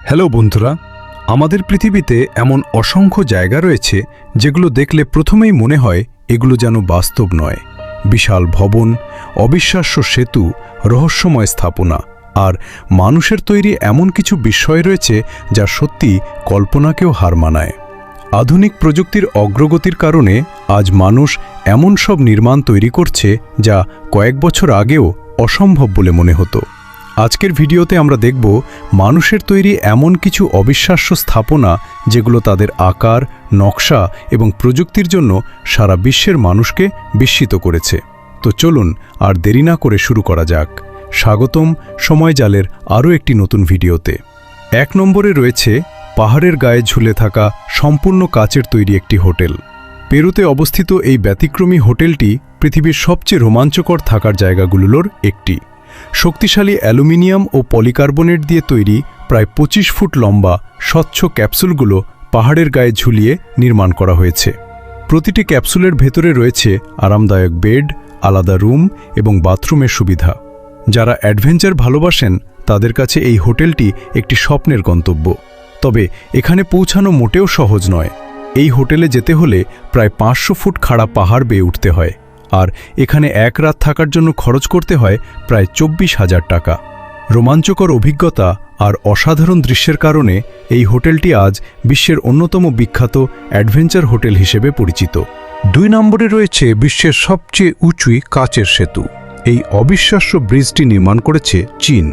Hello বন্ধুরা, আমাদের পৃথিবীতে এমন অসংখ্য জায়গা রয়েছে যেগুলো দেখলে প্রথমেই মনে হয় এগুলো যেন বাস্তব নয়। বিশাল ভবন, অবিশ্বাস্য সেতু, রহস্যময় স্থাপনা আর মানুষের তৈরি এমন কিছু বিস্ময় রয়েছে যা সত্যি কল্পনাকেও হার মানায়। আধুনিক প্রযুক্তির অগ্রগতির কারণে আজ মানুষ এমন সব নির্মাণ তৈরি করছে যা কয়েক বছর আগেও অসম্ভব বলে মনে হতো। আজকের ভিডিওতে আমরা দেখব মানুষের তৈরি এমন কিছু অবিশ্বাস্য স্থাপনা যেগুলো তাদের আকার, নকশা এবং প্রযুক্তির জন্য সারা বিশ্বের মানুষকে বিস্মিত করেছে। তো চলুন আর দেরি না করে শুরু করা যাক। স্বাগতম সময় জালের আরও একটি নতুন ভিডিওতে। ১ নম্বরে রয়েছে পাহাড়ের গায়ে ঝুলে থাকা সম্পূর্ণ কাচের তৈরি একটি হোটেল। পেরুতে অবস্থিত এই ব্যতিক্রমী হোটেলটি পৃথিবীর সবচেয়ে রোমাঞ্চকর থাকার জায়গাগুলোর একটি। শক্তিশালী অ্যালুমিনিয়াম ও পলিকার্বনেট দিয়ে তৈরি প্রায় ২৫ ফুট লম্বা স্বচ্ছ ক্যাপসুলগুলো পাহাড়ের গায়ে ঝুলিয়ে নির্মাণ করা হয়েছে। প্রতিটি ক্যাপসুলের ভেতরে রয়েছে আরামদায়ক বেড, আলাদা রুম এবং বাথরুমের সুবিধা। যারা অ্যাডভেঞ্চার ভালোবাসেন তাদের কাছে এই হোটেলটি একটি স্বপ্নের গন্তব্য। তবে এখানে পৌঁছানো মোটেও সহজ নয়। এই হোটেলে যেতে হলে প্রায় ৫০০ ফুট খাড়া পাহাড় বেয়ে উঠতে হয়, আর এখানে এক রাত থাকার জন্য খরচ করতে হয় প্রায় ২৪,০০০ টাকা। রোমাঞ্চকর অভিজ্ঞতা আর অসাধারণ দৃশ্যের কারণে এই হোটেলটি আজ বিশ্বের অন্যতম বিখ্যাত অ্যাডভেঞ্চার হোটেল হিসেবে পরিচিত। ২ নম্বরে রয়েছে বিশ্বের সবচেয়ে উঁচু কাচের সেতু। এই অবিশ্বাস্য ব্রিজটি নির্মাণ করেছে চীন,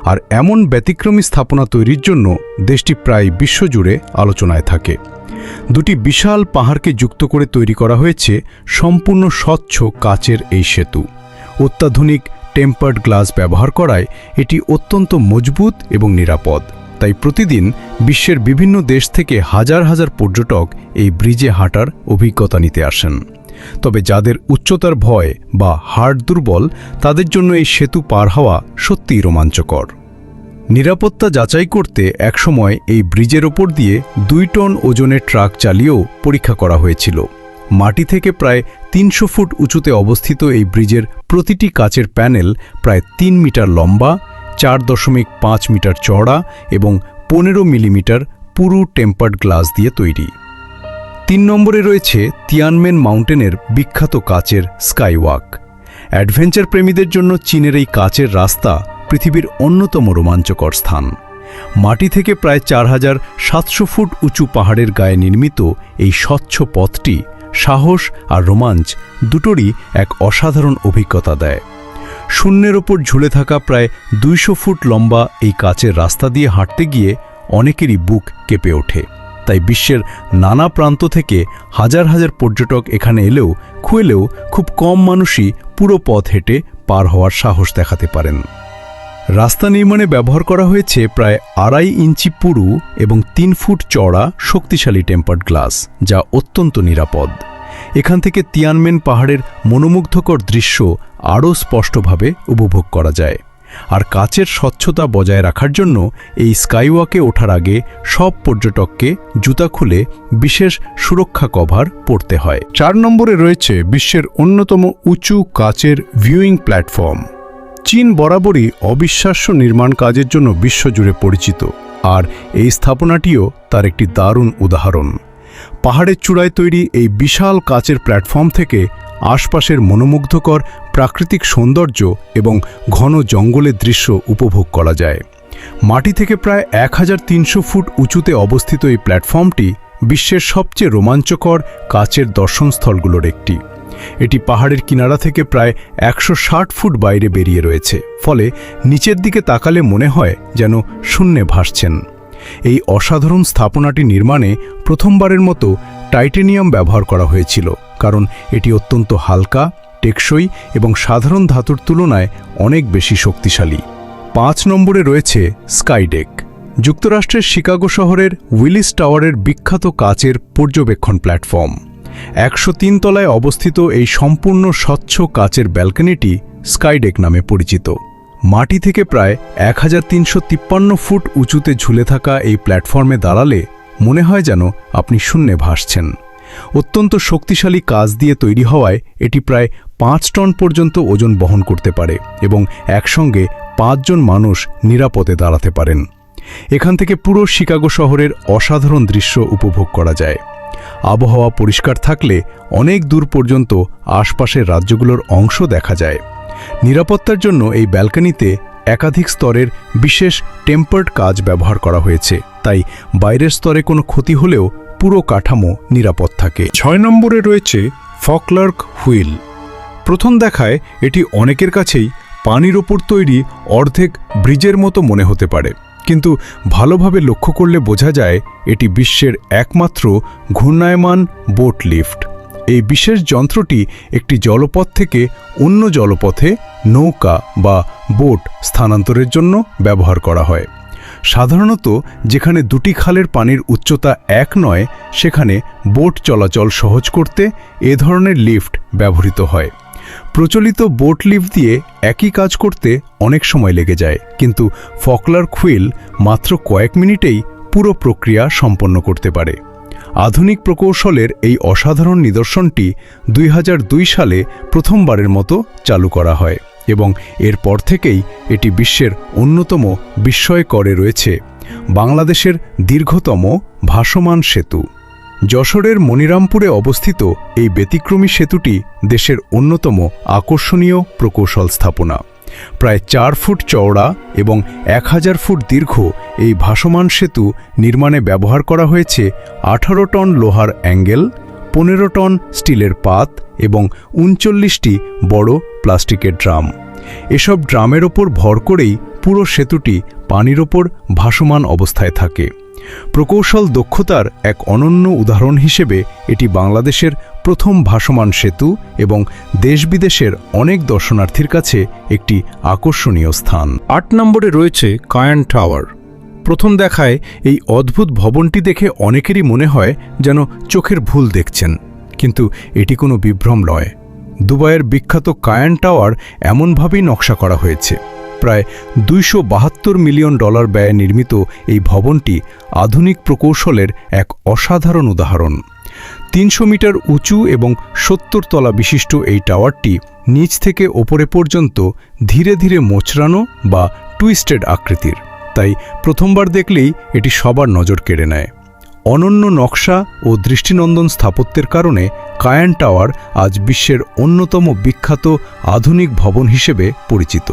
আর এমন ব্যতিক্রমী স্থাপনা তৈরির জন্য দেশটি প্রায় বিশ্বজুড়ে আলোচনায় থাকে। দুটি বিশাল পাহাড়কে যুক্ত করে তৈরি করা হয়েছে সম্পূর্ণ স্বচ্ছ কাচের এই সেতু। অত্যাধুনিক টেম্পার্ড গ্লাস ব্যবহার করায় এটি অত্যন্ত মজবুত এবং নিরাপদ। তাই প্রতিদিন বিশ্বের বিভিন্ন দেশ থেকে হাজার হাজার পর্যটক এই ব্রিজে হাঁটার অভিজ্ঞতা নিতে আসেন। তবে যাদের উচ্চতার ভয় বা হাড় দুর্বল তাদের জন্য এই সেতু পার হওয়া সত্যিই রোমাঞ্চকর। নিরাপত্তা যাচাই করতে একসময় এই ব্রিজের ওপর দিয়ে ২ টন ওজনের ট্রাক চালিয়েও পরীক্ষা করা হয়েছিল। মাটি থেকে প্রায় ৩০০ ফুট উঁচুতে অবস্থিত এই ব্রিজের প্রতিটি কাচের প্যানেল প্রায় ৩ মিটার লম্বা, ৪.৫ মিটার চওড়া এবং ১৫ মিলিমিটার পুরু টেম্পার্ড গ্লাস দিয়ে তৈরি। ৩ নম্বরে রয়েছে তিয়ানমেন মাউন্টেনের বিখ্যাত কাচের স্কাইওয়াক। অ্যাডভেঞ্চার প্রেমীদের জন্য চীনের এই কাচের রাস্তা পৃথিবীর অন্যতম রোমাঞ্চকর স্থান। মাটি থেকে প্রায় ৪,৭০০ ফুট উঁচু পাহাড়ের গায়ে নির্মিত এই স্বচ্ছ পথটি সাহস আর রোমাঞ্চ দুটোরই এক অসাধারণ অভিজ্ঞতা দেয়। শূন্যের ওপর ঝুলে থাকা প্রায় ২০০ ফুট লম্বা এই কাচের রাস্তা দিয়ে হাঁটতে গিয়ে অনেকেরই বুক কেঁপে ওঠে। তাই বিশ্বের নানা প্রান্ত থেকে হাজার হাজার পর্যটক এখানে এলেও খুব কম মানুষই পুরো পথ হেঁটে পার হওয়ার সাহস দেখাতে পারেন। রাস্তা নির্মাণে ব্যবহার করা হয়েছে প্রায় ২.৫ ইঞ্চি পুরু এবং ৩ ফুট চওড়া শক্তিশালী টেম্পার্ড গ্লাস, যা অত্যন্ত নিরাপদ। এখান থেকে তিয়ানমেন পাহাড়ের মনোমুগ্ধকর দৃশ্য আরও স্পষ্টভাবে উপভোগ করা যায়। আর কাচের স্বচ্ছতা বজায় রাখার জন্য এই স্কাইওয়াকে ওঠার আগে সব পর্যটককে জুতা খুলে বিশেষ সুরক্ষা কভার পরতে হয়। ৪ নম্বরে রয়েছে বিশ্বের অন্যতম উঁচু কাচের ভিউইং প্ল্যাটফর্ম। চীন বরাবরই অবিশ্বাস্য নির্মাণ কাজের জন্য বিশ্বজুড়ে পরিচিত, আর এই স্থাপনাটিও তার একটি দারুণ উদাহরণ। পাহাড়ের চূড়ায় তৈরি এই বিশাল কাচের প্ল্যাটফর্ম থেকে আশপাশের মনোমুগ্ধকর প্রাকৃতিক সৌন্দর্য এবং ঘন জঙ্গলের দৃশ্য উপভোগ করা যায়। মাটি থেকে প্রায় ১৩০০ ফুট উঁচুতে অবস্থিত এই প্ল্যাটফর্মটি বিশ্বের সবচেয়ে রোমাঞ্চকর কাচের দর্শনস্থলগুলোর একটি। এটি পাহাড়ের কিনারা থেকে প্রায় ১৬০ ফুট বাইরে বেরিয়ে রয়েছে, ফলে নিচের দিকে তাকালে মনে হয় যেন শূন্যে ভাসছেন। এই অসাধারণ স্থাপনাটি নির্মাণে প্রথমবারের মতো টাইটেনিয়াম ব্যবহার করা হয়েছিল, কারণ এটি অত্যন্ত হালকা, টেকসই এবং সাধারণ ধাতুর তুলনায় অনেক বেশি শক্তিশালী। ৫ নম্বরে রয়েছে স্কাইডেক। যুক্তরাষ্ট্রের শিকাগো শহরের উইলিস টাওয়ারের বিখ্যাত কাচের পর্যবেক্ষণ প্ল্যাটফর্ম। ১০৩ তলায় অবস্থিত এই সম্পূর্ণ স্বচ্ছ কাচের ব্যালকনিটি স্কাইডেক নামে পরিচিত। মাটি থেকে প্রায় ১৩৫৩ ফুট উঁচুতে ঝুলে থাকা এই প্ল্যাটফর্মে দাঁড়ালে মনে হয় যেন আপনি শূন্যে ভাসছেন। অত্যন্ত শক্তিশালী কাচ দিয়ে তৈরি হওয়ায় এটি প্রায় ৫ টন পর্যন্ত ওজন বহন করতে পারে এবং একসঙ্গে ৫ জন মানুষ নিরাপদে দাঁড়াতে পারেন। এখান থেকে পুরো শিকাগো শহরের অসাধারণ দৃশ্য উপভোগ করা যায়। আবহাওয়া পরিষ্কার থাকলে অনেক দূর পর্যন্ত আশপাশের রাজ্যগুলোর অংশ দেখা যায়। নিরাপত্তার জন্য এই ব্যালকনিতে একাধিক স্তরের বিশেষ টেম্পার্ড কাচ ব্যবহার করা হয়েছে, তাই বাইরের স্তরে কোনো ক্ষতি হলেও পুরো কাঠামো নিরাপদ থাকে। 6 নম্বরে রয়েছে ফকলার্ক হুইল। প্রথম দেখায় এটি অনেকের কাছেই পানির ওপর তৈরি অর্ধেক ব্রিজের মতো মনে হতে পারে, কিন্তু ভালোভাবে লক্ষ্য করলে বোঝা যায় এটি বিশ্বের একমাত্র ঘূর্ণায়মান বোট লিফট। এই বিশেষ যন্ত্রটি একটি জলপথ থেকে অন্য জলপথে নৌকা বা বোট স্থানান্তরের জন্য ব্যবহার করা হয়। সাধারণত যেখানে দুটি খালের পানির উচ্চতা এক নয়, সেখানে বোট চলাচল সহজ করতে এ ধরনের লিফট ব্যবহৃত হয়। প্রচলিত বোট লিফট দিয়ে একই কাজ করতে অনেক সময় লেগে যায়, কিন্তু ফকলার্ক হুইল মাত্র কয়েক মিনিটেই পুরো প্রক্রিয়া সম্পন্ন করতে পারে। আধুনিক প্রকৌশলের এই অসাধারণ নিদর্শনটি 2002 সালে প্রথমবারের মতো চালু করা হয় এবং এরপর থেকেই এটি বিশ্বের অন্যতম বিস্ময়করে রয়েছে। বাংলাদেশের দীর্ঘতম ভাসমান সেতু। যশোরের মনিরামপুরে অবস্থিত এই ব্যতিক্রমী সেতুটি দেশের অন্যতম আকর্ষণীয় প্রকৌশল স্থাপনা। প্রায় 4 ফুট চওড়া এবং 1000 ফুট দীর্ঘ এই ভাসমান সেতু নির্মাণে ব্যবহার করা হয়েছে 18 টন লোহার অ্যাঙ্গেল, 15 টন স্টিলের পাত এবং 39টি বড় প্লাস্টিকের ড্রাম। এসব ড্রামের ওপর ভর করেই পুরো সেতুটি পানির ওপর ভাসমান অবস্থায় থাকে। প্রকৌশল দক্ষতার এক অনন্য উদাহরণ হিসেবে এটি বাংলাদেশের প্রথম ভাসমান সেতু এবং দেশ-বিদেশের অনেক দর্শনার্থীর কাছে একটি আকর্ষণীয় স্থান। 8 নম্বরে রয়েছে কায়ান টাওয়ার। প্রথম দেখায় এই অদ্ভুত ভবনটি দেখে অনেকেরই মনে হয় যেন চোখের ভুল দেখছেন, কিন্তু এটি কোনো বিভ্রম নয়। দুবাইয়ের বিখ্যাত কায়ান টাওয়ার এমনভাবেই নকশা করা হয়েছে। প্রায় $272 মিলিয়ন ব্যয়ে নির্মিত এই ভবনটি আধুনিক প্রকৌশলের এক অসাধারণ উদাহরণ। 300 মিটার উঁচু এবং 70 তলা বিশিষ্ট এই টাওয়ারটি নিচ থেকে ওপরে পর্যন্ত ধীরে ধীরে মোচড়ানো বা টুইস্টেড আকৃতির, তাই প্রথমবার দেখলেই এটি সবার নজর কেড়ে নেয়। অনন্য নকশা ও দৃষ্টিনন্দন স্থাপত্যের কারণে কায়ান টাওয়ার আজ বিশ্বের অন্যতম বিখ্যাত আধুনিক ভবন হিসেবে পরিচিত।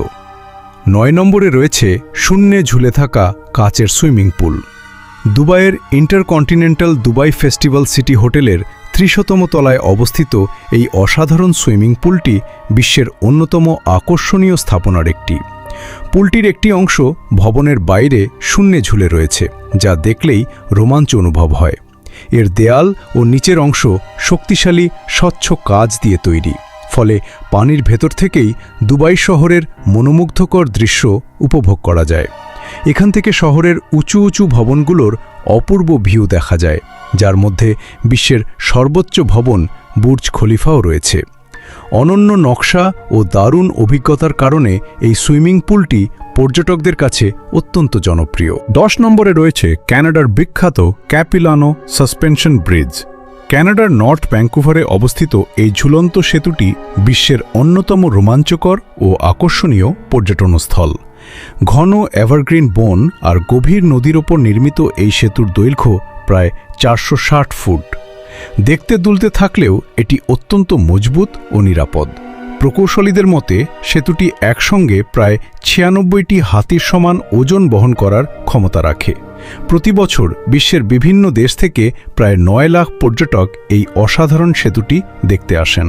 9 নম্বরে রয়েছে শূন্যে ঝুলে থাকা কাচের সুইমিং পুল। দুবাইয়ের ইন্টারকন্টিনেন্টাল দুবাই ফেস্টিভ্যাল সিটি হোটেলের 300তম তলায় অবস্থিত এই অসাধারণ সুইমিং পুলটি বিশ্বের অন্যতম আকর্ষণীয় স্থাপনার একটি। পুলটির একটি অংশ ভবনের বাইরে শূন্যে ঝুলে রয়েছে, যা দেখলেই রোমাঞ্চ অনুভব হয়। এর দেয়াল ও নিচের অংশ শক্তিশালী স্বচ্ছ কাচ দিয়ে তৈরি, ফলে পানির ভেতর থেকেই দুবাই শহরের মনোমুগ্ধকর দৃশ্য উপভোগ করা যায়। এখান থেকে শহরের উঁচু উঁচু ভবনগুলোর অপূর্ব ভিউ দেখা যায়, যার মধ্যে বিশ্বের সর্বোচ্চ ভবন বুর্জ খলিফাও রয়েছে। অনন্য নকশা ও দারুণ অভিজ্ঞতার কারণে এই সুইমিং পুলটি পর্যটকদের কাছে অত্যন্ত জনপ্রিয়। 10 নম্বরে রয়েছে কানাডার বিখ্যাত ক্যাপিলানো সাসপেনশন ব্রিজ। কানাডার নর্থ ভ্যাঙ্কুভারে অবস্থিত এই ঝুলন্ত সেতুটি বিশ্বের অন্যতম রোমাঞ্চকর ও আকর্ষণীয় পর্যটনস্থল। ঘন এভারগ্রিন বন আর গভীর নদীর ওপর নির্মিত এই সেতুর দৈর্ঘ্য প্রায় 460 ফুট। দেখতে দুলতে থাকলেও এটি অত্যন্ত মজবুত ও নিরাপদ। প্রকৌশলীদের মতে সেতুটি একসঙ্গে প্রায় 96টি হাতির সমান ওজন বহন করার ক্ষমতা রাখে। প্রতি বছর বিশ্বের বিভিন্ন দেশ থেকে প্রায় 9 লাখ পর্যটক এই অসাধারণ সেতুটি দেখতে আসেন।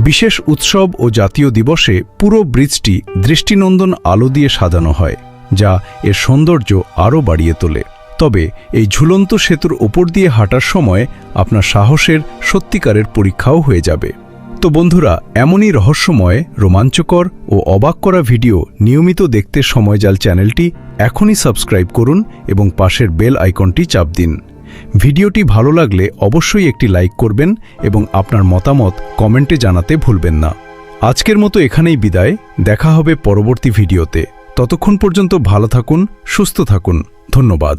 বিশেষ উৎসব ও জাতীয় দিবসে পুরো ব্রিজটি দৃষ্টিনন্দন আলো দিয়ে সাজানো হয়, যা এর সৌন্দর্য আরও বাড়িয়ে তোলে। তবে এই ঝুলন্ত সেতুর ওপর দিয়ে হাঁটার সময় আপনার সাহসের সত্যিকারের পরীক্ষাও হয়ে যাবে। তো বন্ধুরা, এমনই রহস্যময়, রোমাঞ্চকর ও অবাক করা ভিডিও নিয়মিত দেখতে সময়জাল চ্যানেলটি এখনই সাবস্ক্রাইব করুন এবং পাশের বেল আইকনটি চাপ দিন। ভিডিওটি ভালো লাগলে অবশ্যই একটি লাইক করবেন এবং আপনার মতামত কমেন্টে জানাতে ভুলবেন না। আজকের মতো এখানেই বিদায়, দেখা হবে পরবর্তী ভিডিওতে। ততক্ষণ পর্যন্ত ভালো থাকুন, সুস্থ থাকুন। ধন্যবাদ।